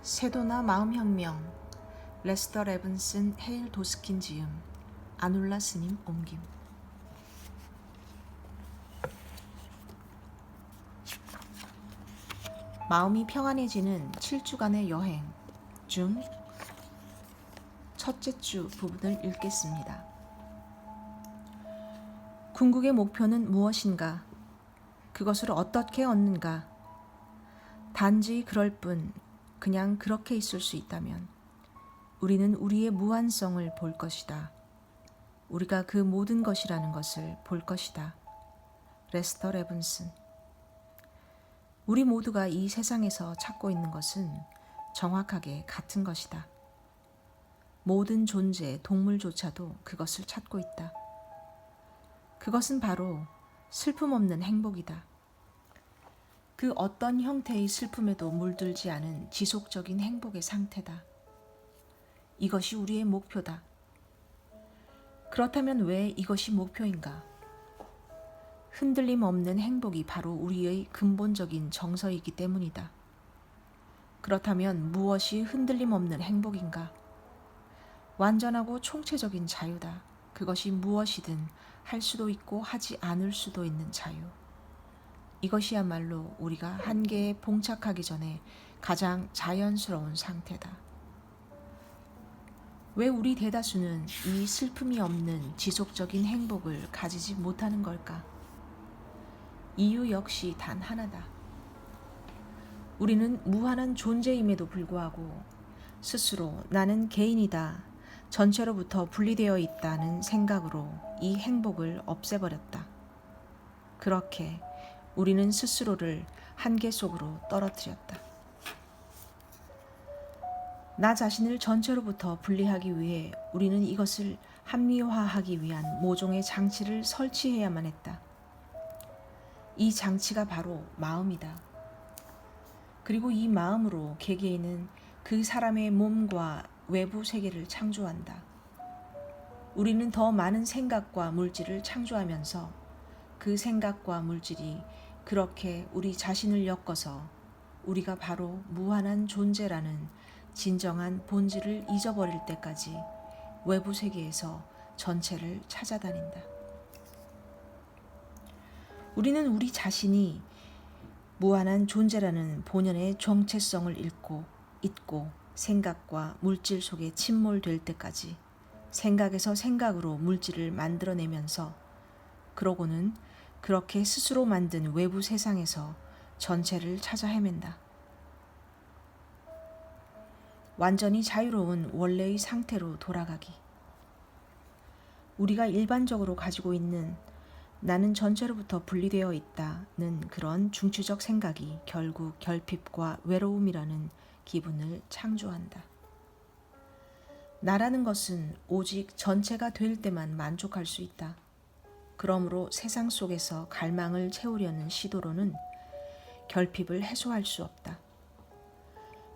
세도나 마음혁명, 레스터 레븐슨, 헤일 도스킨 지음, 아눌라 스님 옮김. 마음이 평안해지는 7주간의 여행 중 첫째 주 부분을 읽겠습니다. 궁극의 목표는 무엇인가? 그것을 어떻게 얻는가? 단지 그럴 뿐, 그냥 그렇게 있을 수 있다면 우리는 우리의 무한성을 볼 것이다. 우리가 그 모든 것이라는 것을 볼 것이다. 레스터 레븐슨. 우리 모두가 이 세상에서 찾고 있는 것은 정확하게 같은 것이다. 모든 존재, 동물조차도 그것을 찾고 있다. 그것은 바로 슬픔 없는 행복이다. 그 어떤 형태의 슬픔에도 물들지 않은 지속적인 행복의 상태다. 이것이 우리의 목표다. 그렇다면 왜 이것이 목표인가? 흔들림 없는 행복이 바로 우리의 근본적인 정서이기 때문이다. 그렇다면 무엇이 흔들림 없는 행복인가? 완전하고 총체적인 자유다. 그것이 무엇이든 할 수도 있고 하지 않을 수도 있는 자유. 이것이야말로 우리가 한계에 봉착하기 전에 가장 자연스러운 상태다. 왜 우리 대다수는 이 슬픔이 없는 지속적인 행복을 가지지 못하는 걸까? 이유 역시 단 하나다. 우리는 무한한 존재임에도 불구하고 스스로 나는 개인이다, 전체로부터 분리되어 있다는 생각으로 이 행복을 없애버렸다. 그렇게 우리는 스스로를 한계 속으로 떨어뜨렸다. 나 자신을 전체로부터 분리하기 위해 우리는 이것을 합리화하기 위한 모종의 장치를 설치해야만 했다. 이 장치가 바로 마음이다. 그리고 이 마음으로 개개인은 그 사람의 몸과 외부 세계를 창조한다. 우리는 더 많은 생각과 물질을 창조하면서 그 생각과 물질이 그렇게 우리 자신을 엮어서 우리가 바로 무한한 존재라는 진정한 본질을 잊어버릴 때까지 외부 세계에서 전체를 찾아다닌다. 우리는 우리 자신이 무한한 존재라는 본연의 정체성을 잊고 생각과 물질 속에 침몰될 때까지 생각에서 생각으로 물질을 만들어내면서 그러고는 그렇게 스스로 만든 외부 세상에서 전체를 찾아 헤맨다. 완전히 자유로운 원래의 상태로 돌아가기. 우리가 일반적으로 가지고 있는 나는 전체로부터 분리되어 있다는 그런 중추적 생각이 결국 결핍과 외로움이라는 기분을 창조한다. 나라는 것은 오직 전체가 될 때만 만족할 수 있다. 그러므로 세상 속에서 갈망을 채우려는 시도로는 결핍을 해소할 수 없다.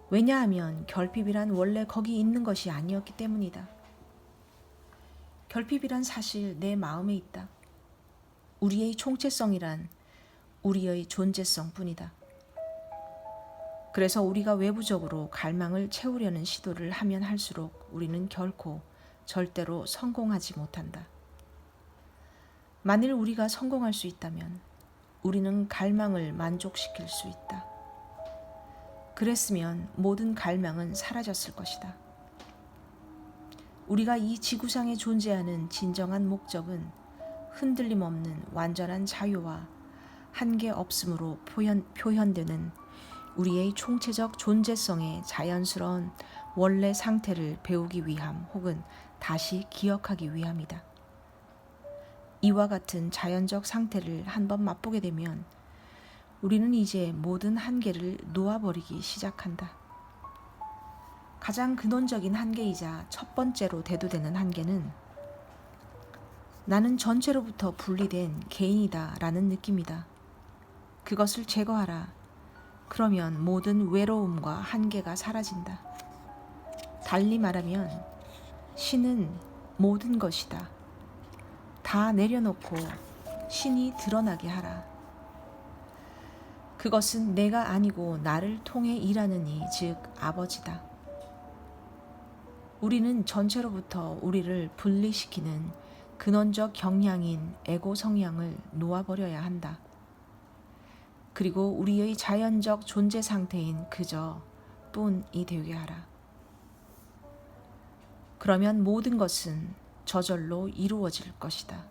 왜냐하면 결핍이란 원래 거기 있는 것이 아니었기 때문이다. 결핍이란 사실 내 마음에 있다. 우리의 총체성이란 우리의 존재성 뿐이다. 그래서 우리가 외부적으로 갈망을 채우려는 시도를 하면 할수록 우리는 결코 절대로 성공하지 못한다. 만일 우리가 성공할 수 있다면 우리는 갈망을 만족시킬 수 있다. 그랬으면 모든 갈망은 사라졌을 것이다. 우리가 이 지구상에 존재하는 진정한 목적은 흔들림 없는 완전한 자유와 한계 없음으로 표현되는 우리의 총체적 존재성의 자연스러운 원래 상태를 배우기 위함 혹은 다시 기억하기 위함이다. 이와 같은 자연적 상태를 한번 맛보게 되면 우리는 이제 모든 한계를 놓아버리기 시작한다. 가장 근원적인 한계이자 첫 번째로 대두되는 한계는 나는 전체로부터 분리된 개인이다 라는 느낌이다. 그것을 제거하라. 그러면 모든 외로움과 한계가 사라진다. 달리 말하면 신은 모든 것이다. 다 내려놓고 신이 드러나게 하라. 그것은 내가 아니고 나를 통해 일하는 이, 즉 아버지다. 우리는 전체로부터 우리를 분리시키는 근원적 경향인 에고 성향을 놓아버려야 한다. 그리고 우리의 자연적 존재 상태인 그저 뿐이 되게 하라. 그러면 모든 것은 저절로 이루어질 것이다.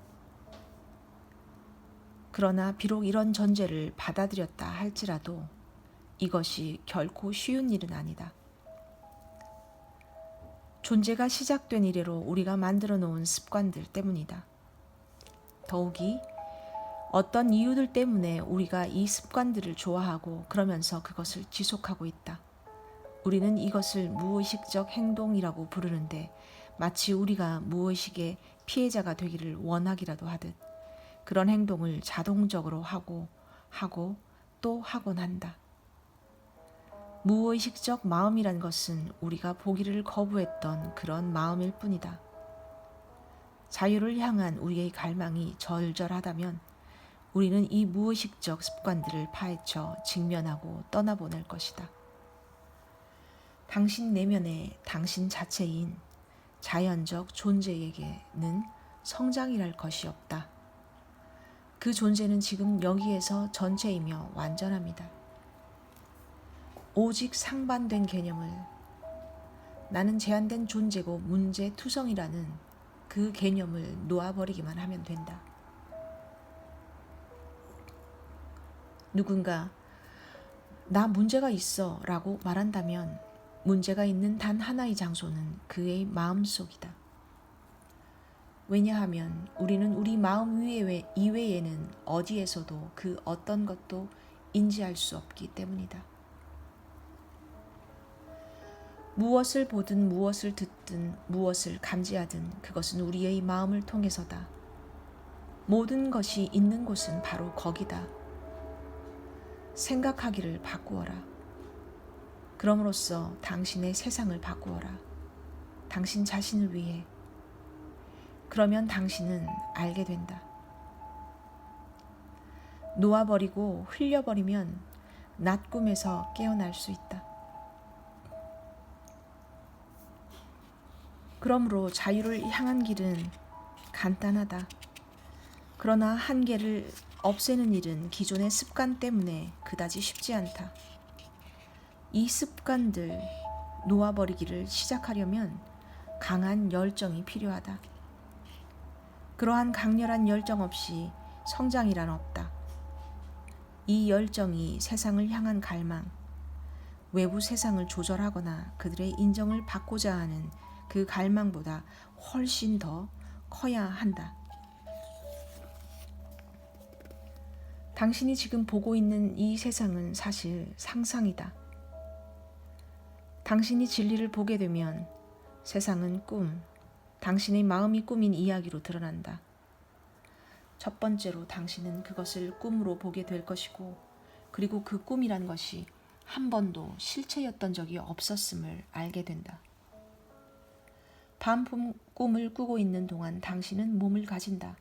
그러나 비록 이런 전제를 받아들였다 할지라도 이것이 결코 쉬운 일은 아니다. 존재가 시작된 이래로 우리가 만들어 놓은 습관들 때문이다. 더욱이 어떤 이유들 때문에 우리가 이 습관들을 좋아하고 그러면서 그것을 지속하고 있다. 우리는 이것을 무의식적 행동이라고 부르는데 마치 우리가 무의식의 피해자가 되기를 원하기라도 하듯 그런 행동을 자동적으로 하고 또 하곤 한다. 무의식적 마음이란 것은 우리가 보기를 거부했던 그런 마음일 뿐이다. 자유를 향한 우리의 갈망이 절절하다면 우리는 이 무의식적 습관들을 파헤쳐 직면하고 떠나보낼 것이다. 당신 내면의 당신 자체인 자연적 존재에게는 성장이랄 것이 없다. 그 존재는 지금 여기에서 전체이며 완전합니다. 오직 상반된 개념을 나는 제한된 존재고 문제투성이라는 그 개념을 놓아버리기만 하면 된다. 누군가 나 문제가 있어 라고 말한다면 문제가 있는 단 하나의 장소는 그의 마음속이다. 왜냐하면 우리는 우리 마음 이외에는 어디에서도 그 어떤 것도 인지할 수 없기 때문이다. 무엇을 보든 무엇을 듣든 무엇을 감지하든 그것은 우리의 마음을 통해서다. 모든 것이 있는 곳은 바로 거기다. 생각하기를 바꾸어라. 그럼으로써 당신의 세상을 바꾸어라. 당신 자신을 위해. 그러면 당신은 알게 된다. 놓아버리고 흘려버리면 낮 꿈에서 깨어날 수 있다. 그러므로 자유를 향한 길은 간단하다. 그러나 한계를 없애는 일은 기존의 습관 때문에 그다지 쉽지 않다. 이 습관들 놓아버리기를 시작하려면 강한 열정이 필요하다. 그러한 강렬한 열정 없이 성장이란 없다. 이 열정이 세상을 향한 갈망, 외부 세상을 조절하거나 그들의 인정을 받고자 하는 그 갈망보다 훨씬 더 커야 한다. 당신이 지금 보고 있는 이 세상은 사실 상상이다. 당신이 진리를 보게 되면 세상은 꿈, 당신의 마음이 꾸민 이야기로 드러난다. 첫 번째로 당신은 그것을 꿈으로 보게 될 것이고, 그리고 그 꿈이란 것이 한 번도 실체였던 적이 없었음을 알게 된다. 밤 꿈을 꾸고 있는 동안 당신은 몸을 가진다.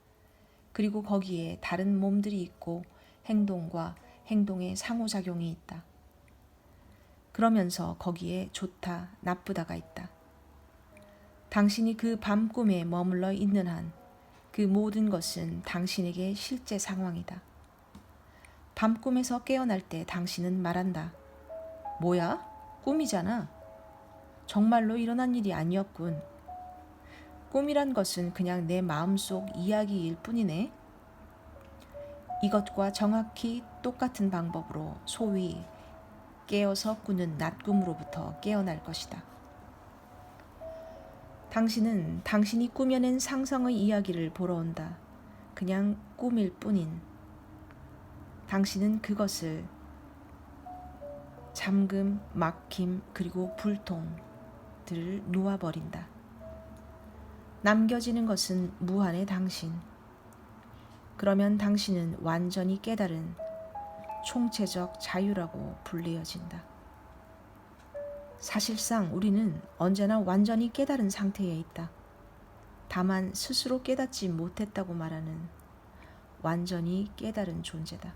그리고 거기에 다른 몸들이 있고 행동과 행동의 상호작용이 있다. 그러면서 거기에 좋다, 나쁘다가 있다. 당신이 그 밤 꿈에 머물러 있는 한 그 모든 것은 당신에게 실제 상황이다. 밤 꿈에서 깨어날 때 당신은 말한다. 뭐야? 꿈이잖아. 정말로 일어난 일이 아니었군. 꿈이란 것은 그냥 내 마음속 이야기일 뿐이네. 이것과 정확히 똑같은 방법으로 소위 깨어서 꾸는 낮꿈으로부터 깨어날 것이다. 당신은 당신이 꾸며낸 상상의 이야기를 보러 온다. 그냥 꿈일 뿐인. 당신은 그것을 잠금, 막힘, 그리고 불통들을 놓아버린다. 남겨지는 것은 무한의 당신. 그러면 당신은 완전히 깨달은 총체적 자유라고 불리어진다. 사실상 우리는 언제나 완전히 깨달은 상태에 있다. 다만 스스로 깨닫지 못했다고 말하는 완전히 깨달은 존재다.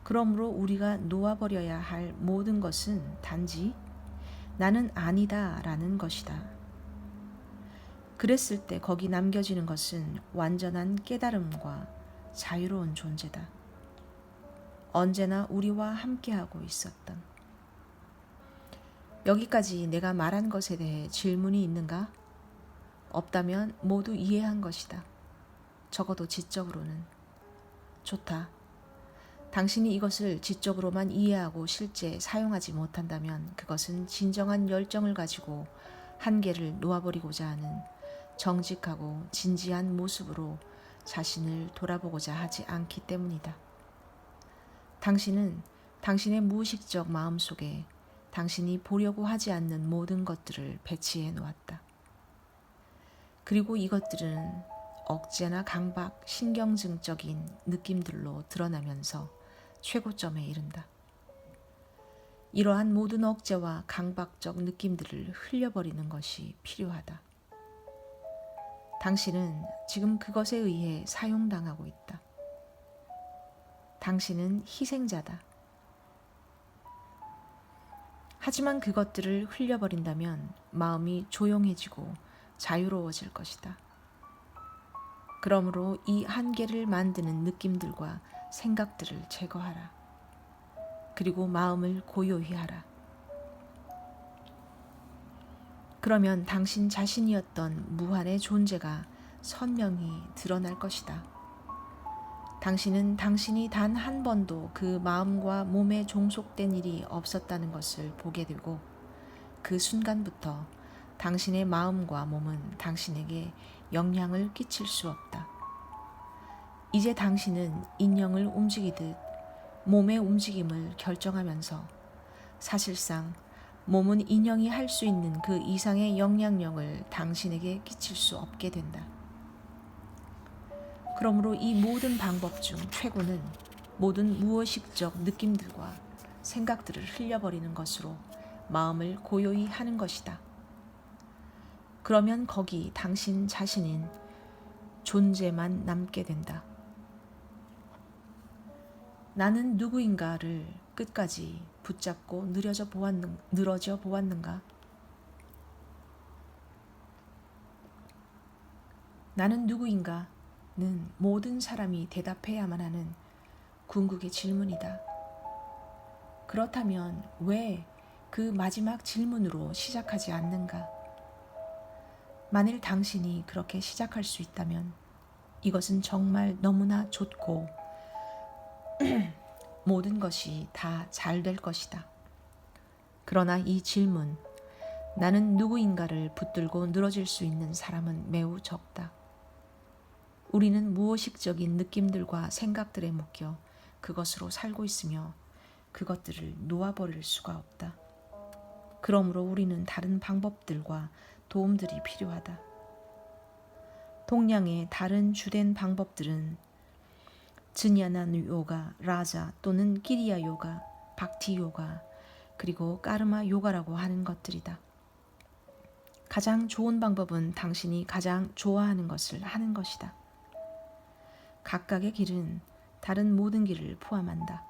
그러므로 우리가 놓아버려야 할 모든 것은 단지 나는 아니다 라는 것이다. 그랬을 때 거기 남겨지는 것은 완전한 깨달음과 자유로운 존재다. 언제나 우리와 함께하고 있었던. 여기까지 내가 말한 것에 대해 질문이 있는가? 없다면 모두 이해한 것이다. 적어도 지적으로는. 좋다. 당신이 이것을 지적으로만 이해하고 실제 사용하지 못한다면 그것은 진정한 열정을 가지고 한계를 놓아버리고자 하는 정직하고 진지한 모습으로 자신을 돌아보고자 하지 않기 때문이다. 당신은 당신의 무의식적 마음속에 당신이 보려고 하지 않는 모든 것들을 배치해 놓았다. 그리고 이것들은 억제나 강박, 신경증적인 느낌들로 드러나면서 최고점에 이른다. 이러한 모든 억제와 강박적 느낌들을 흘려버리는 것이 필요하다. 당신은 지금 그것에 의해 사용당하고 있다. 당신은 희생자다. 하지만 그것들을 흘려버린다면 마음이 조용해지고 자유로워질 것이다. 그러므로 이 한계를 만드는 느낌들과 생각들을 제거하라. 그리고 마음을 고요히 하라. 그러면 당신 자신이었던 무한의 존재가 선명히 드러날 것이다. 당신은 당신이 단 한 번도 그 마음과 몸에 종속된 일이 없었다는 것을 보게 되고 그 순간부터 당신의 마음과 몸은 당신에게 영향을 끼칠 수 없다. 이제 당신은 인형을 움직이듯 몸의 움직임을 결정하면서 사실상 몸은 인형이 할 수 있는 그 이상의 영향력을 당신에게 끼칠 수 없게 된다. 그러므로 이 모든 방법 중 최고는 모든 무의식적 느낌들과 생각들을 흘려버리는 것으로 마음을 고요히 하는 것이다. 그러면 거기 당신 자신인 존재만 남게 된다. 나는 누구인가를 끝까지 붙잡고 늘어져 보았는가? 나는 누구인가는 모든 사람이 대답해야만 하는 궁극의 질문이다. 그렇다면 왜 그 마지막 질문으로 시작하지 않는가? 만일 당신이 그렇게 시작할 수 있다면 이것은 정말 너무나 좋고 모든 것이 다 잘 될 것이다. 그러나 이 질문, 나는 누구인가를 붙들고 늘어질 수 있는 사람은 매우 적다. 우리는 무의식적인 느낌들과 생각들에 묶여 그것으로 살고 있으며 그것들을 놓아버릴 수가 없다. 그러므로 우리는 다른 방법들과 도움들이 필요하다. 동양의 다른 주된 방법들은 즈냐나 요가, 라자 또는 기리야 요가, 박티 요가, 그리고 까르마 요가라고 하는 것들이다. 가장 좋은 방법은 당신이 가장 좋아하는 것을 하는 것이다. 각각의 길은 다른 모든 길을 포함한다.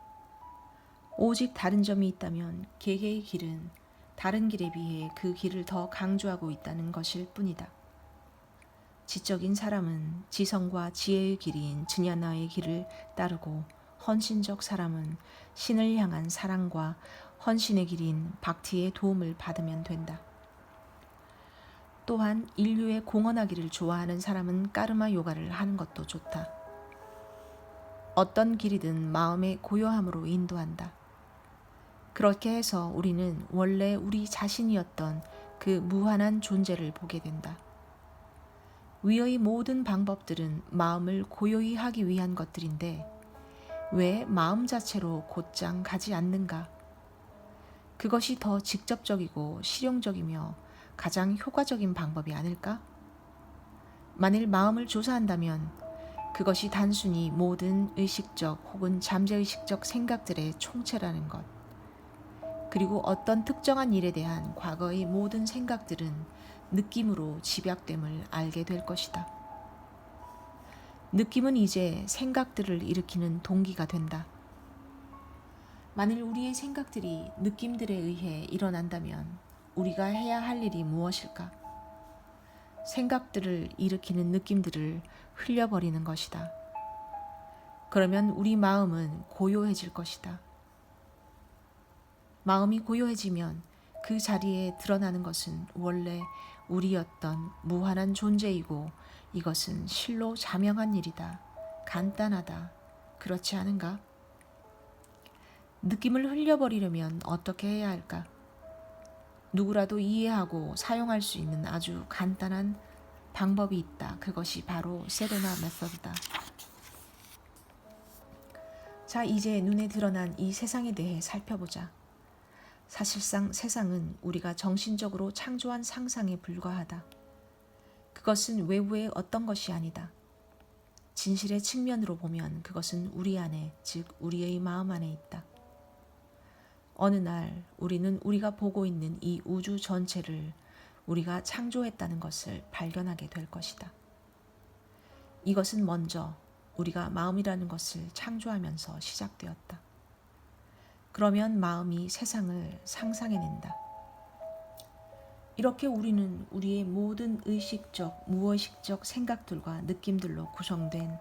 오직 다른 점이 있다면 개개의 길은 다른 길에 비해 그 길을 더 강조하고 있다는 것일 뿐이다. 지적인 사람은 지성과 지혜의 길인 즈냐나의 길을 따르고 헌신적 사람은 신을 향한 사랑과 헌신의 길인 박티의 도움을 받으면 된다. 또한 인류의 공헌하기를 좋아하는 사람은 까르마 요가를 하는 것도 좋다. 어떤 길이든 마음의 고요함으로 인도한다. 그렇게 해서 우리는 원래 우리 자신이었던 그 무한한 존재를 보게 된다. 위의 모든 방법들은 마음을 고요히 하기 위한 것들인데 왜 마음 자체로 곧장 가지 않는가? 그것이 더 직접적이고 실용적이며 가장 효과적인 방법이 아닐까? 만일 마음을 조사한다면 그것이 단순히 모든 의식적 혹은 잠재의식적 생각들의 총체라는 것, 그리고 어떤 특정한 일에 대한 과거의 모든 생각들은 느낌으로 집약됨을 알게 될 것이다. 느낌은 이제 생각들을 일으키는 동기가 된다. 만일 우리의 생각들이 느낌들에 의해 일어난다면 우리가 해야 할 일이 무엇일까? 생각들을 일으키는 느낌들을 흘려버리는 것이다. 그러면 우리 마음은 고요해질 것이다. 마음이 고요해지면 그 자리에 드러나는 것은 원래 우리였던 무한한 존재이고 이것은 실로 자명한 일이다. 간단하다. 그렇지 않은가? 느낌을 흘려버리려면 어떻게 해야 할까? 누구라도 이해하고 사용할 수 있는 아주 간단한 방법이 있다. 그것이 바로 세레나 메서드다. 자, 이제 눈에 드러난 이 세상에 대해 살펴보자. 사실상 세상은 우리가 정신적으로 창조한 상상에 불과하다. 그것은 외부의 어떤 것이 아니다. 진실의 측면으로 보면 그것은 우리 안에, 즉 우리의 마음 안에 있다. 어느 날 우리는 우리가 보고 있는 이 우주 전체를 우리가 창조했다는 것을 발견하게 될 것이다. 이것은 먼저 우리가 마음이라는 것을 창조하면서 시작되었다. 그러면 마음이 세상을 상상해낸다. 이렇게 우리는 우리의 모든 의식적, 무의식적 생각들과 느낌들로 구성된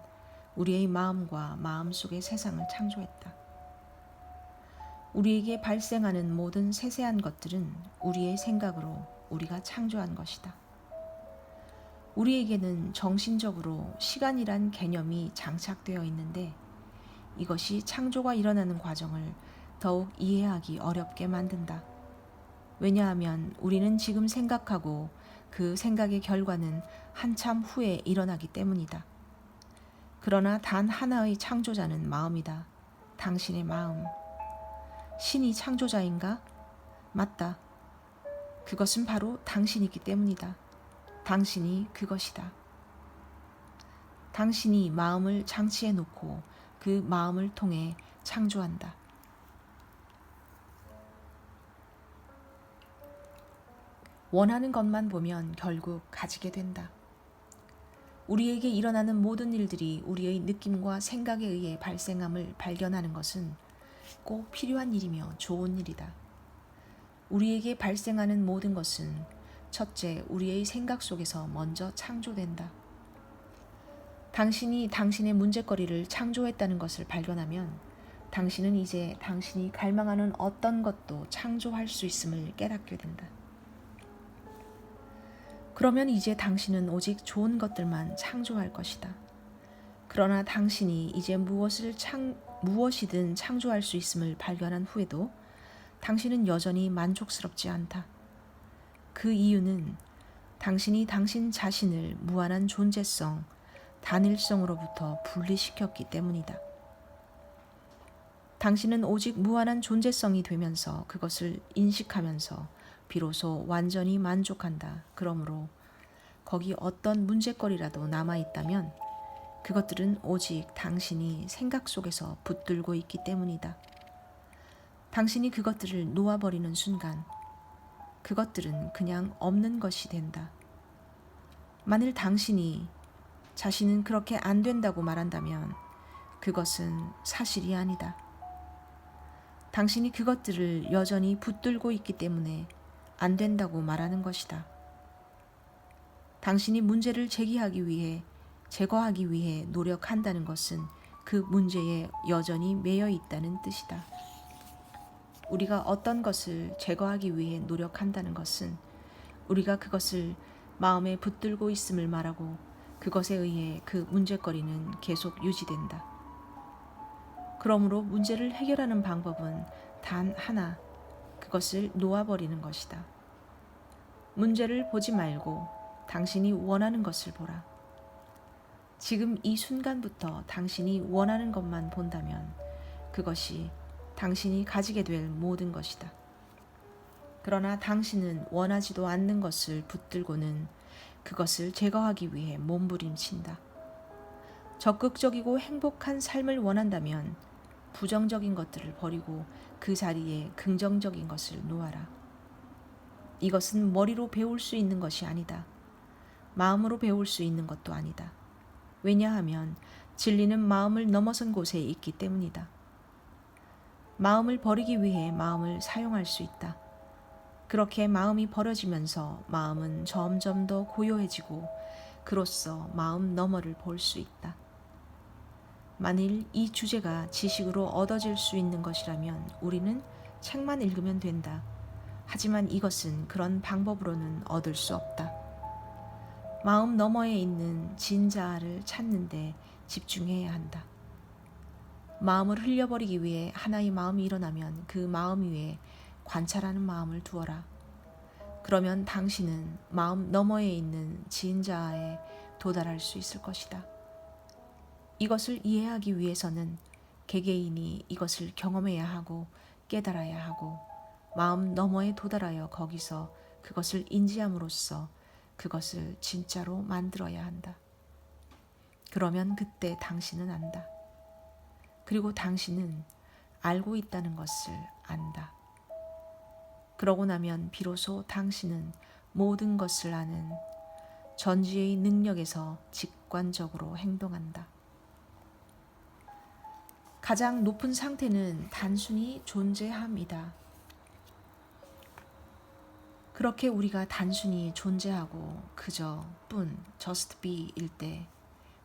우리의 마음과 마음속의 세상을 창조했다. 우리에게 발생하는 모든 세세한 것들은 우리의 생각으로 우리가 창조한 것이다. 우리에게는 정신적으로 시간이란 개념이 장착되어 있는데 이것이 창조가 일어나는 과정을 더욱 이해하기 어렵게 만든다. 왜냐하면 우리는 지금 생각하고 그 생각의 결과는 한참 후에 일어나기 때문이다. 그러나 단 하나의 창조자는 마음이다. 당신의 마음. 신이 창조자인가? 맞다. 그것은 바로 당신이기 때문이다. 당신이 그것이다. 당신이 마음을 장치해 놓고 그 마음을 통해 창조한다. 원하는 것만 보면 결국 가지게 된다. 우리에게 일어나는 모든 일들이 우리의 느낌과 생각에 의해 발생함을 발견하는 것은 꼭 필요한 일이며 좋은 일이다. 우리에게 발생하는 모든 것은 첫째, 우리의 생각 속에서 먼저 창조된다. 당신이 당신의 문제거리를 창조했다는 것을 발견하면 당신은 이제 당신이 갈망하는 어떤 것도 창조할 수 있음을 깨닫게 된다. 그러면 이제 당신은 오직 좋은 것들만 창조할 것이다. 그러나 당신이 이제 무엇이든 창조할 수 있음을 발견한 후에도 당신은 여전히 만족스럽지 않다. 그 이유는 당신이 당신 자신을 무한한 존재성, 단일성으로부터 분리시켰기 때문이다. 당신은 오직 무한한 존재성이 되면서 그것을 인식하면서 비로소 완전히 만족한다. 그러므로 거기 어떤 문제거리라도 남아있다면 그것들은 오직 당신이 생각 속에서 붙들고 있기 때문이다. 당신이 그것들을 놓아버리는 순간 그것들은 그냥 없는 것이 된다. 만일 당신이 자신은 그렇게 안 된다고 말한다면 그것은 사실이 아니다. 당신이 그것들을 여전히 붙들고 있기 때문에 안 된다고 말하는 것이다. 당신이 문제를 제거하기 위해 노력한다는 것은 그 문제에 여전히 매여 있다는 뜻이다. 우리가 어떤 것을 제거하기 위해 노력한다는 것은 우리가 그것을 마음에 붙들고 있음을 말하고 그것에 의해 그 문제거리는 계속 유지된다. 그러므로 문제를 해결하는 방법은 단 하나, 그것을 놓아버리는 것이다. 문제를 보지 말고 당신이 원하는 것을 보라. 지금 이 순간부터 당신이 원하는 것만 본다면 그것이 당신이 가지게 될 모든 것이다. 그러나 당신은 원하지도 않는 것을 붙들고는 그것을 제거하기 위해 몸부림친다. 적극적이고 행복한 삶을 원한다면 부정적인 것들을 버리고 그 자리에 긍정적인 것을 놓아라. 이것은 머리로 배울 수 있는 것이 아니다. 마음으로 배울 수 있는 것도 아니다. 왜냐하면 진리는 마음을 넘어선 곳에 있기 때문이다. 마음을 버리기 위해 마음을 사용할 수 있다. 그렇게 마음이 버려지면서 마음은 점점 더 고요해지고 그로써 마음 너머를 볼 수 있다. 만일 이 주제가 지식으로 얻어질 수 있는 것이라면 우리는 책만 읽으면 된다. 하지만 이것은 그런 방법으로는 얻을 수 없다. 마음 너머에 있는 진자를 찾는 데 집중해야 한다. 마음을 흘려버리기 위해 하나의 마음이 일어나면 그 마음 위에 관찰하는 마음을 두어라. 그러면 당신은 마음 너머에 있는 진자에 도달할 수 있을 것이다. 이것을 이해하기 위해서는 개개인이 이것을 경험해야 하고 깨달아야 하고 마음 너머에 도달하여 거기서 그것을 인지함으로써 그것을 진짜로 만들어야 한다. 그러면 그때 당신은 안다. 그리고 당신은 알고 있다는 것을 안다. 그러고 나면 비로소 당신은 모든 것을 아는 전지의 능력에서 직관적으로 행동한다. 가장 높은 상태는 단순히 존재함이다. 그렇게 우리가 단순히 존재하고 그저 just be일 때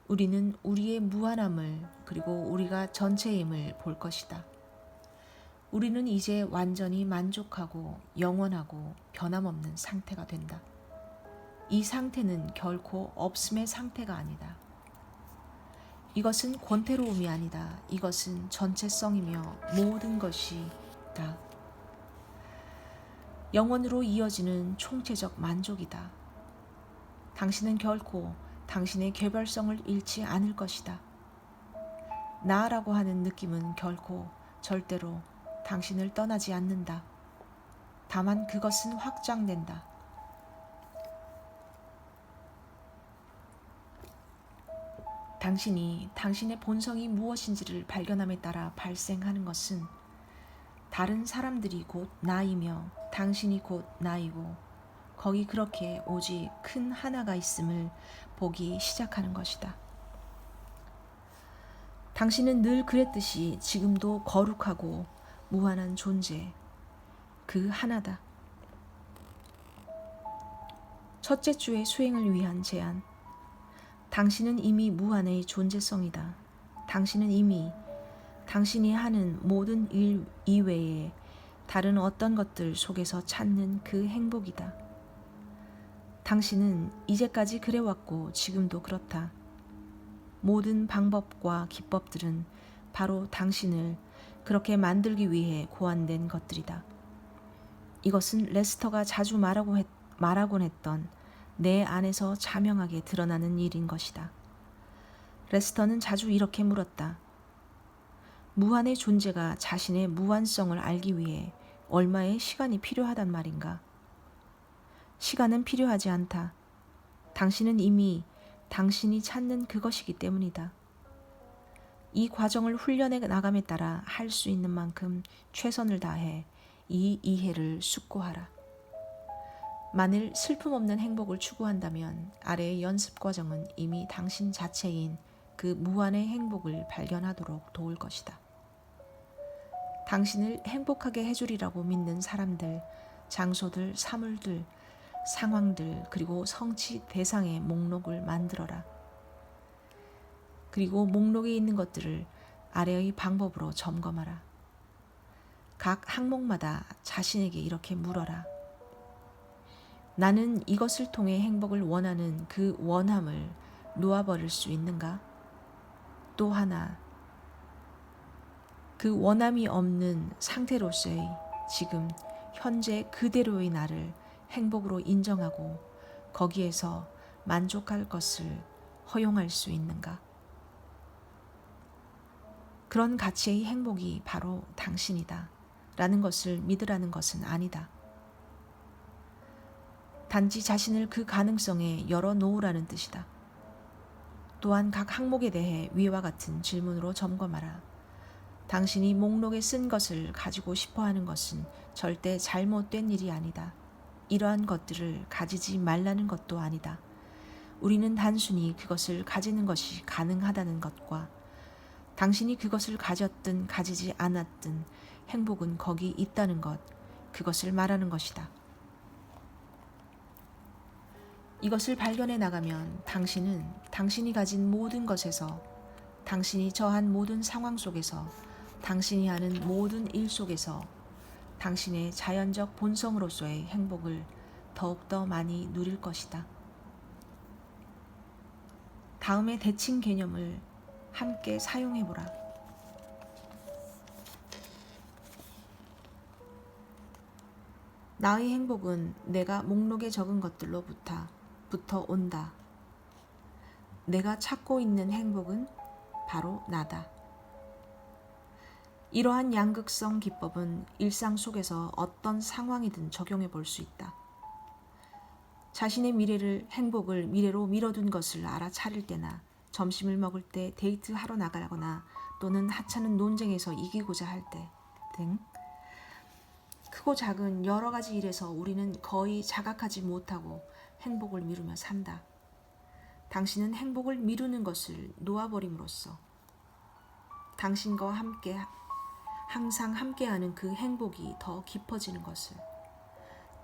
우리는 우리의 무한함을 그리고 우리가 전체임을 볼 것이다. 우리는 이제 완전히 만족하고 영원하고 변함없는 상태가 된다. 이 상태는 결코 없음의 상태가 아니다. 이것은 권태로움이 아니다. 이것은 전체성이며 모든 것이다. 영원으로 이어지는 총체적 만족이다. 당신은 결코 당신의 개별성을 잃지 않을 것이다. 나라고 하는 느낌은 결코 절대로 당신을 떠나지 않는다. 다만 그것은 확장된다. 당신이 당신의 본성이 무엇인지를 발견함에 따라 발생하는 것은 다른 사람들이 곧 나이며 당신이 곧 나이고 거기 그렇게 오직 큰 하나가 있음을 보기 시작하는 것이다. 당신은 늘 그랬듯이 지금도 거룩하고 무한한 존재, 그 하나다. 첫째 주의 수행을 위한 제안. 당신은 이미 무한의 존재성이다. 당신은 이미 당신이 하는 모든 일 이외에 다른 어떤 것들 속에서 찾는 그 행복이다. 당신은 이제까지 그래왔고 지금도 그렇다. 모든 방법과 기법들은 바로 당신을 그렇게 만들기 위해 고안된 것들이다. 이것은 레스터가 자주 말하곤 했던 내 안에서 자명하게 드러나는 일인 것이다. 레스터는 자주 이렇게 물었다. 무한의 존재가 자신의 무한성을 알기 위해 얼마의 시간이 필요하단 말인가? 시간은 필요하지 않다. 당신은 이미 당신이 찾는 그것이기 때문이다. 이 과정을 훈련해 나감에 따라 할 수 있는 만큼 최선을 다해 이 이해를 숙고하라. 만일 슬픔 없는 행복을 추구한다면 아래의 연습 과정은 이미 당신 자체인 그 무한의 행복을 발견하도록 도울 것이다. 당신을 행복하게 해주리라고 믿는 사람들, 장소들, 사물들, 상황들, 그리고 성취 대상의 목록을 만들어라. 그리고 목록에 있는 것들을 아래의 방법으로 점검하라. 각 항목마다 자신에게 이렇게 물어라. 나는 이것을 통해 행복을 원하는 그 원함을 놓아버릴 수 있는가? 또 하나, 그 원함이 없는 상태로서의 지금 현재 그대로의 나를 행복으로 인정하고 거기에서 만족할 것을 허용할 수 있는가? 그런 가치의 행복이 바로 당신이다 라는 것을 믿으라는 것은 아니다. 단지 자신을 그 가능성에 열어놓으라는 뜻이다. 또한 각 항목에 대해 위와 같은 질문으로 점검하라. 당신이 목록에 쓴 것을 가지고 싶어하는 것은 절대 잘못된 일이 아니다. 이러한 것들을 가지지 말라는 것도 아니다. 우리는 단순히 그것을 가지는 것이 가능하다는 것과 당신이 그것을 가졌든 가지지 않았든 행복은 거기 있다는 것, 그것을 말하는 것이다. 이것을 발견해 나가면 당신은 당신이 가진 모든 것에서, 당신이 처한 모든 상황 속에서, 당신이 하는 모든 일 속에서 당신의 자연적 본성으로서의 행복을 더욱더 많이 누릴 것이다. 다음의 대칭 개념을 함께 사용해보라. 나의 행복은 내가 목록에 적은 것들로부터 온다. 내가 찾고 있는 행복은 바로 나다. 이러한 양극성 기법은 일상 속에서 어떤 상황이든 적용해 볼 수 있다. 자신의 행복을 미래로 미뤄둔 것을 알아차릴 때나, 점심을 먹을 때, 데이트하러 나가거나, 또는 하찮은 논쟁에서 이기고자 할 때 등 크고 작은 여러 가지 일에서 우리는 거의 자각하지 못하고 행복을 미루며 산다. 당신은 행복을 미루는 것을 놓아버림으로써 당신과 항상 함께하는 그 행복이 더 깊어지는 것을,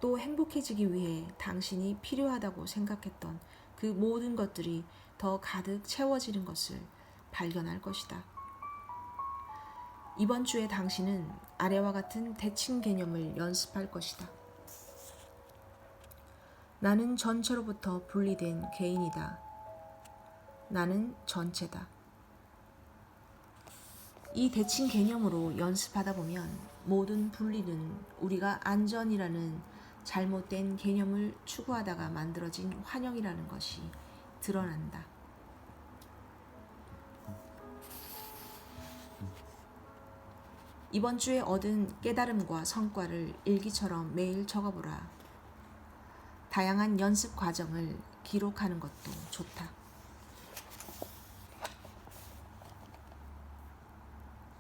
또 행복해지기 위해 당신이 필요하다고 생각했던 그 모든 것들이 더 가득 채워지는 것을 발견할 것이다. 이번 주에 당신은 아래와 같은 대칭 개념을 연습할 것이다. 나는 전체로부터 분리된 개인이다. 나는 전체다. 이 대칭 개념으로 연습하다 보면 모든 분리는 우리가 안전이라는 잘못된 개념을 추구하다가 만들어진 환영이라는 것이 드러난다. 이번 주에 얻은 깨달음과 성과를 일기처럼 매일 적어보라. 다양한 연습 과정을 기록하는 것도 좋다.